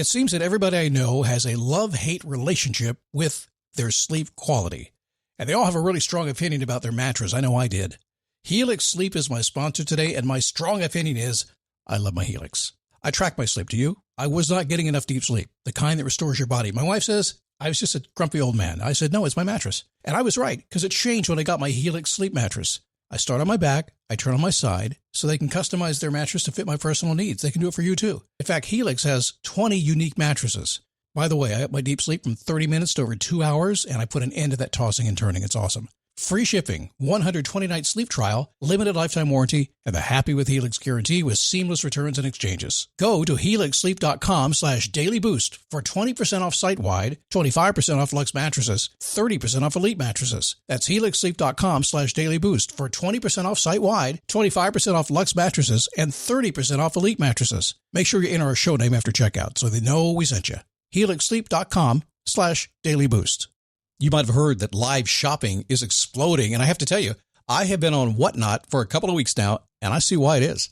It seems that everybody I know has a love-hate relationship with their sleep quality. And they all have a really strong opinion about their mattress. I know I did. Helix Sleep is my sponsor today, and my strong opinion is I love my Helix. I track my sleep. Do you? I was not getting enough deep sleep, the kind that restores your body. My wife says I was just a grumpy old man. I said, no, it's my mattress. And I was right, because it changed when I got my Helix Sleep mattress. I start on my back, I turn on my side, so they can customize their mattress to fit my personal needs. They can do it for you, too. In fact, Helix has 20 unique mattresses. By the way, I up my deep sleep from 30 minutes to over 2 hours, and I put an end to that tossing and turning. It's awesome. Free shipping, 120-night sleep trial, limited lifetime warranty, and the Happy with Helix guarantee with seamless returns and exchanges. Go to helixsleep.com/dailyboost for 20% off site-wide, 25% off Luxe mattresses, 30% off Elite mattresses. That's helixsleep.com/dailyboost for 20% off site-wide, 25% off Luxe mattresses, and 30% off Elite mattresses. Make sure you enter our show name after checkout so they know we sent you. helixsleep.com/dailyboost. You might have heard that live shopping is exploding, and I have to tell you, I have been on Whatnot for a couple of weeks now, and I see why it is.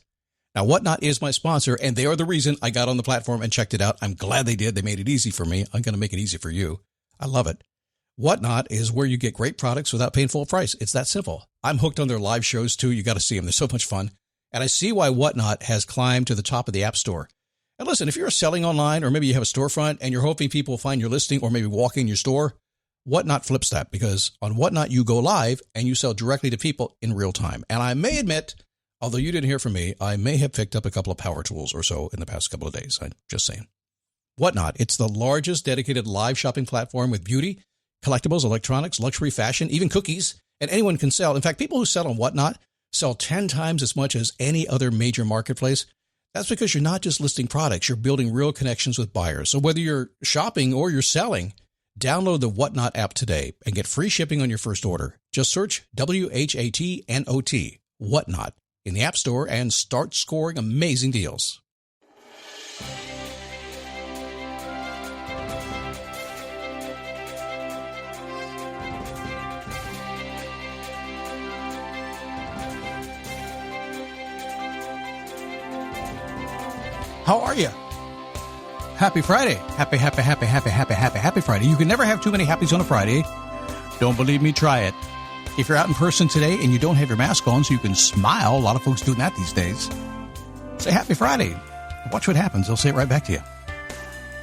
Now, Whatnot is my sponsor, and they are the reason I got on the platform and checked it out. I'm glad they did. They made it easy for me. I'm going to make it easy for you. I love it. Whatnot is where you get great products without paying full price. It's that simple. I'm hooked on their live shows, too. You got to see them. They're so much fun. And I see why Whatnot has climbed to the top of the App Store. And listen, if you're selling online, or maybe you have a storefront, and you're hoping people will find your listing or maybe walk in your store, Whatnot flips that, because on Whatnot, you go live and you sell directly to people in real time. And I may admit, although you didn't hear from me, I may have picked up a couple of power tools or so in the past couple of days. I'm just saying. Whatnot, it's the largest dedicated live shopping platform with beauty, collectibles, electronics, luxury, fashion, even cookies, and anyone can sell. In fact, people who sell on Whatnot sell 10 times as much as any other major marketplace. That's because you're not just listing products, you're building real connections with buyers. So whether you're shopping or you're selling, download the Whatnot app today and get free shipping on your first order. Just search WHATNOT, Whatnot, in the App Store and start scoring amazing deals. How are you? Happy Friday. Happy Friday. You can never have too many happies on a Friday. Don't believe me? Try it. If you're out in person today and you don't have your mask on so you can smile, a lot of folks doing that these days, say Happy Friday. Watch what happens. They'll say it right back to you.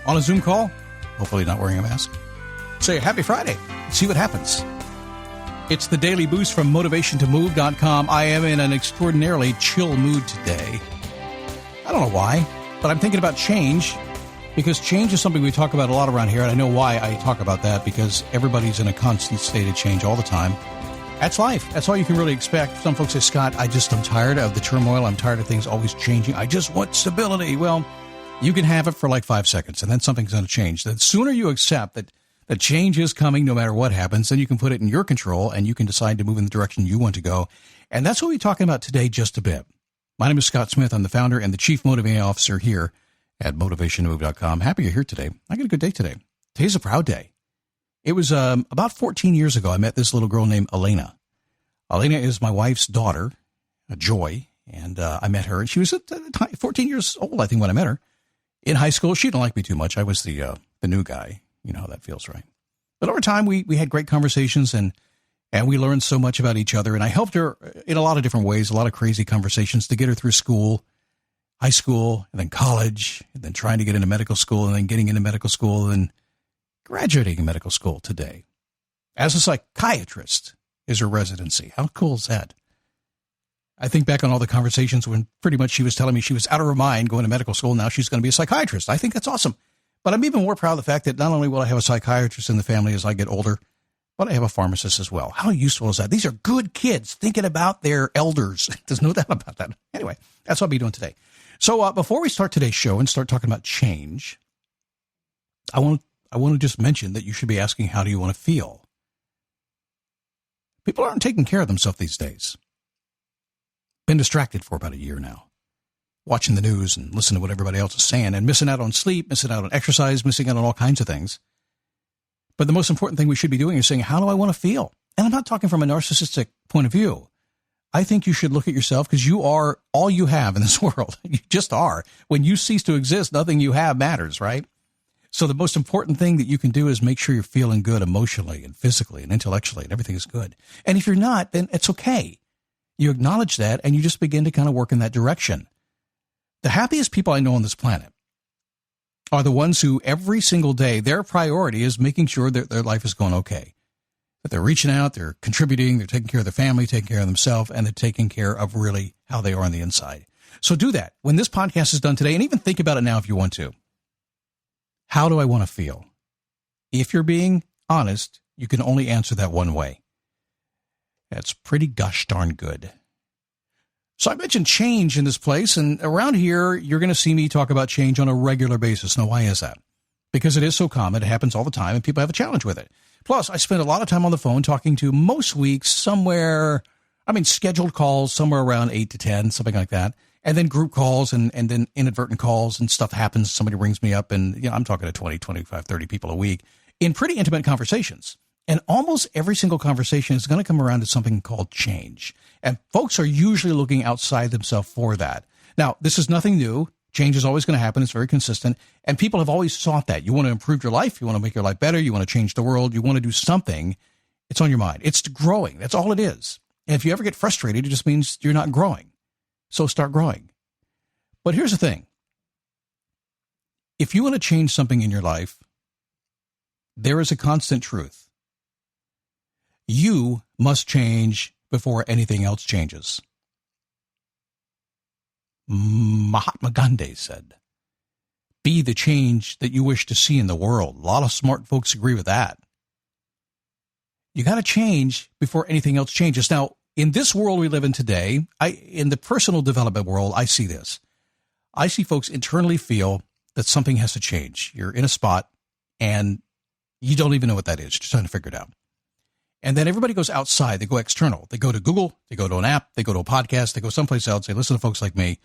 On a Zoom call, hopefully not wearing a mask, say Happy Friday. See what happens. It's the Daily Boost from motivationtomove.com. I am in an extraordinarily chill mood today. I don't know why, but I'm thinking about change. Because change is something we talk about a lot around here, and I know why I talk about that, because everybody's in a constant state of change all the time. That's life. That's all you can really expect. Some folks say, Scott, I'm tired of the turmoil. I'm tired of things always changing. I just want stability. Well, you can have it for like 5 seconds, and then something's going to change. The sooner you accept that the change is coming no matter what happens, then you can put it in your control, and you can decide to move in the direction you want to go. And that's what we're talking about today just a bit. My name is Scott Smith. I'm the founder and the chief motivating officer here at motivationtomove.com. Happy you're here today. I got a good day today. Today's a proud day. It was about 14 years ago, I met this little girl named Elena. Elena is my wife's daughter, Joy, and I met her. And she was 14 years old, I think, when I met her. In high school, she didn't like me too much. I was the new guy. You know how that feels, right? But over time, we had great conversations, and we learned so much about each other. And I helped her in a lot of different ways, a lot of crazy conversations to get her through school, high school, and then college, and then trying to get into medical school, and then getting into medical school, and graduating in medical school today. As a psychiatrist is her residency. How cool is that? I think back on all the conversations when pretty much she was telling me she was out of her mind going to medical school. Now she's going to be a psychiatrist. I think that's awesome. But I'm even more proud of the fact that not only will I have a psychiatrist in the family as I get older, but I have a pharmacist as well. How useful is that? These are good kids thinking about their elders. There's no doubt about that. Anyway, that's what I'll be doing today. So before we start today's show and start talking about change, I want to just mention that you should be asking, how do you want to feel? People aren't taking care of themselves these days. Been distracted for about a year now, watching the news and listening to what everybody else is saying and missing out on sleep, missing out on exercise, missing out on all kinds of things. But the most important thing we should be doing is saying, how do I want to feel? And I'm not talking from a narcissistic point of view. I think you should look at yourself, because you are all you have in this world. You just are. When you cease to exist, nothing you have matters, right? So the most important thing that you can do is make sure you're feeling good emotionally and physically and intellectually and everything is good. And if you're not, then it's okay. You acknowledge that and you just begin to kind of work in that direction. The happiest people I know on this planet are the ones who every single day, their priority is making sure that their life is going okay. That they're reaching out, they're contributing, they're taking care of their family, taking care of themselves, and they're taking care of really how they are on the inside. So do that. When this podcast is done today, and even think about it now if you want to. How do I want to feel? If you're being honest, you can only answer that one way. That's pretty gosh darn good. So I mentioned change in this place, and around here, you're going to see me talk about change on a regular basis. Now, why is that? Because it is so common. It happens all the time, and people have a challenge with it. Plus, I spend a lot of time on the phone talking to most weeks scheduled calls somewhere around 8 to 10, something like that. And then group calls and then inadvertent calls and stuff happens. Somebody rings me up and, I'm talking to 20, 25, 30 people a week in pretty intimate conversations. And almost every single conversation is going to come around to something called change. And folks are usually looking outside themselves for that. Now, this is nothing new. Change is always going to happen. It's very consistent. And people have always sought that. You want to improve your life. You want to make your life better. You want to change the world. You want to do something. It's on your mind. It's growing. That's all it is. And if you ever get frustrated, it just means you're not growing. So start growing. But here's the thing. If you want to change something in your life, there is a constant truth. You must change before anything else changes. Mahatma Gandhi said, be the change that you wish to see in the world. A lot of smart folks agree with that. You got to change before anything else changes. Now, in this world we live in today, in the personal development world, I see this. I see folks internally feel that something has to change. You're in a spot and you don't even know what that is. You're just trying to figure it out. And then everybody goes outside. They go external. They go to Google. They go to an app. They go to a podcast. They go someplace else. They listen to folks like me,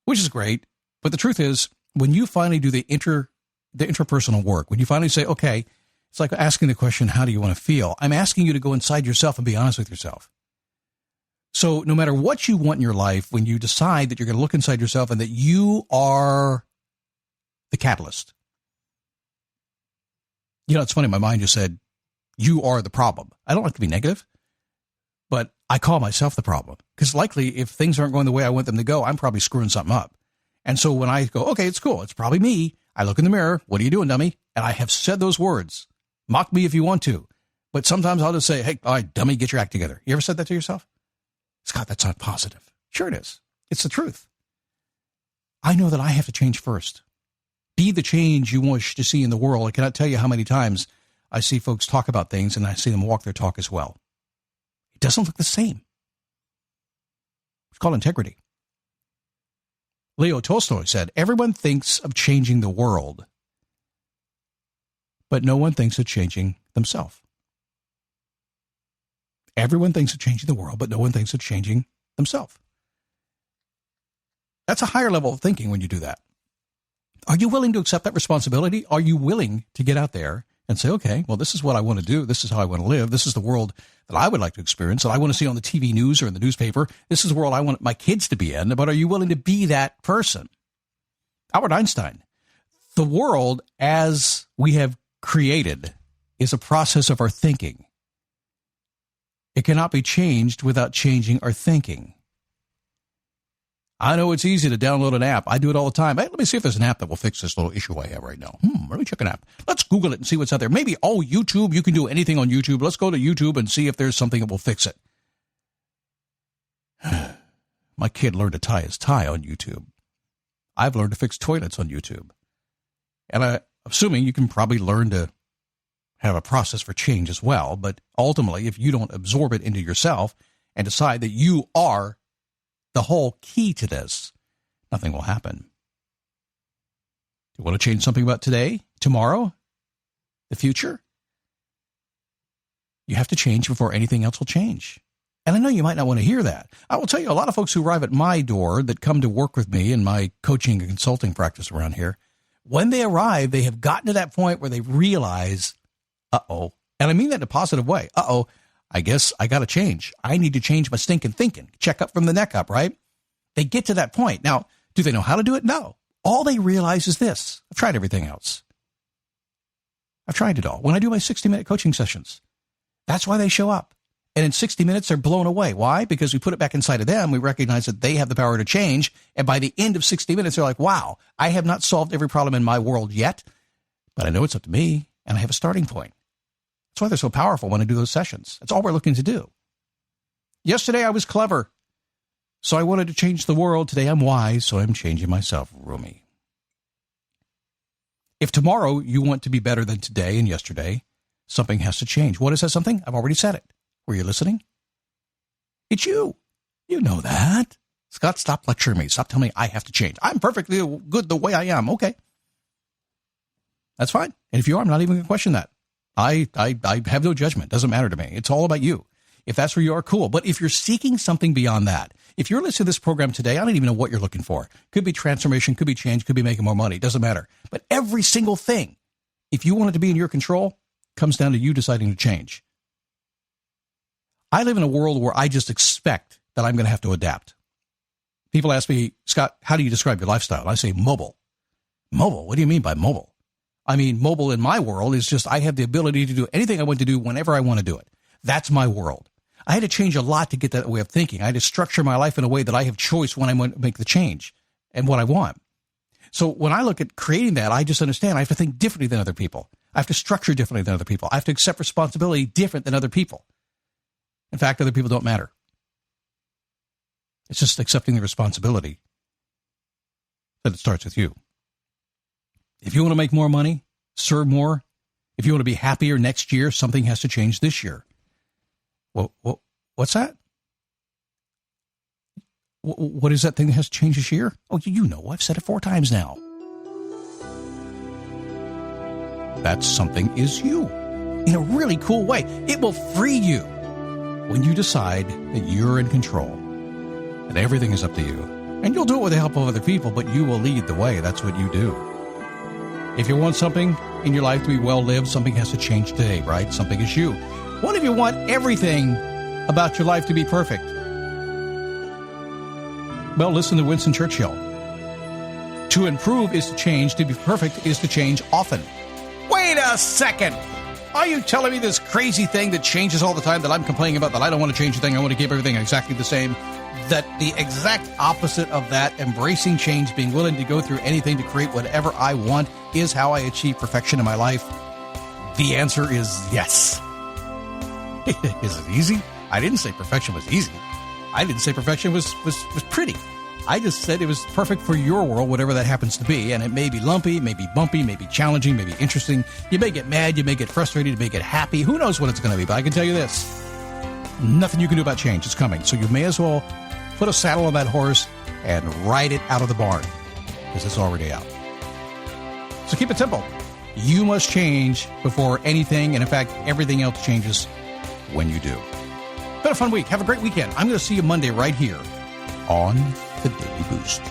which is great. But the truth is, when you finally do the interpersonal work, when you finally say, okay, it's like asking the question, how do you want to feel? I'm asking you to go inside yourself and be honest with yourself. So no matter what you want in your life, when you decide that you're going to look inside yourself and that you are the catalyst. It's funny. My mind just said, you are the problem. I don't like to be negative, but I call myself the problem because likely if things aren't going the way I want them to go, I'm probably screwing something up. And so when I go, okay, it's cool. It's probably me. I look in the mirror. What are you doing, dummy? And I have said those words. Mock me if you want to. But sometimes I'll just say, hey, all right, dummy, get your act together. You ever said that to yourself? Scott, that's not positive. Sure it is. It's the truth. I know that I have to change first. Be the change you wish to see in the world. I cannot tell you how many times I see folks talk about things and I see them walk their talk as well. It doesn't look the same. It's called integrity. Leo Tolstoy said, everyone thinks of changing the world, but no one thinks of changing themselves. Everyone thinks of changing the world, but no one thinks of changing themselves. That's a higher level of thinking when you do that. Are you willing to accept that responsibility? Are you willing to get out there and say, okay, well, this is what I want to do. This is how I want to live. This is the world that I would like to experience, that I want to see on the TV news or in the newspaper. This is the world I want my kids to be in. But are you willing to be that person? Albert Einstein, the world as we have created is a process of our thinking. It cannot be changed without changing our thinking. I know it's easy to download an app. I do it all the time. Hey, let me see if there's an app that will fix this little issue I have right now. Let me check an app. Let's Google it and see what's out there. Maybe, YouTube, you can do anything on YouTube. Let's go to YouTube and see if there's something that will fix it. My kid learned to tie his tie on YouTube. I've learned to fix toilets on YouTube. And I'm assuming you can probably learn to have a process for change as well. But ultimately, if you don't absorb it into yourself and decide that you are the whole key to this, nothing will happen. You want to change something about today, tomorrow, the future? You have to change before anything else will change. And I know you might not want to hear that. I will tell you, a lot of folks who arrive at my door that come to work with me in my coaching and consulting practice around here, when they arrive, they have gotten to that point where they realize, uh-oh, and I mean that in a positive way, uh-oh, I guess I got to change. I need to change my stinking thinking. Check up from the neck up, right? They get to that point. Now, do they know how to do it? No. All they realize is this. I've tried everything else. I've tried it all. When I do my 60-minute coaching sessions, that's why they show up. And in 60 minutes, they're blown away. Why? Because we put it back inside of them. We recognize that they have the power to change. And by the end of 60 minutes, they're like, wow, I have not solved every problem in my world yet, but I know it's up to me, and I have a starting point. That's why they're so powerful when I do those sessions. That's all we're looking to do. Yesterday, I was clever, so I wanted to change the world. Today, I'm wise, so I'm changing myself. Rumi. If tomorrow you want to be better than today and yesterday, something has to change. What is that something? I've already said it. Were you listening? It's you. You know that. Scott, stop lecturing me. Stop telling me I have to change. I'm perfectly good the way I am. Okay. That's fine. And if you are, I'm not even going to question that. I have no judgment. Doesn't matter to me. It's all about you. If that's where you are, cool. But if you're seeking something beyond that, if you're listening to this program today, I don't even know what you're looking for. Could be transformation, could be change, could be making more money. Doesn't matter. But every single thing, if you want it to be in your control, comes down to you deciding to change. I live in a world where I just expect that I'm going to have to adapt. People ask me, Scott, how do you describe your lifestyle? I say mobile. Mobile? What do you mean by mobile? I mean, mobile in my world is just I have the ability to do anything I want to do whenever I want to do it. That's my world. I had to change a lot to get that way of thinking. I had to structure my life in a way that I have choice when I want to make the change and what I want. So when I look at creating that, I just understand I have to think differently than other people. I have to structure differently than other people. I have to accept responsibility different than other people. In fact, other people don't matter. It's just accepting the responsibility that it starts with you. If you want to make more money, serve more, if you want to be happier next year, something has to change this year. Well, what's that? What is that thing that has to change this year? Oh, you know, I've said it 4 times now. That something is you in a really cool way. It will free you when you decide that you're in control, that everything is up to you. And you'll do it with the help of other people, but you will lead the way. That's what you do. If you want something in your life to be well lived, something has to change today, right? Something is you. What if you want everything about your life to be perfect? Well, listen to Winston Churchill. To improve is to change. To be perfect is to change often. Wait a second. Are you telling me this crazy thing that changes all the time that I'm complaining about, that I don't want to change a thing, I want to keep everything exactly the same, that the exact opposite of that, embracing change, being willing to go through anything to create whatever I want, is how I achieve perfection in my life? The answer is yes. Is it easy? I didn't say perfection was easy. I didn't say perfection was pretty. I just said it was perfect for your world, whatever that happens to be. And it may be lumpy, it may be bumpy, may be challenging, may be interesting. You may get mad, you may get frustrated, you may get happy. Who knows what it's going to be? But I can tell you this. Nothing you can do about change. It's coming. So you may as well put a saddle on that horse and ride it out of the barn, because it's already out. So keep it simple. You must change before anything, and in fact, everything else changes when you do. Been a fun week. Have a great weekend. I'm going to see you Monday right here on The Daily Boost.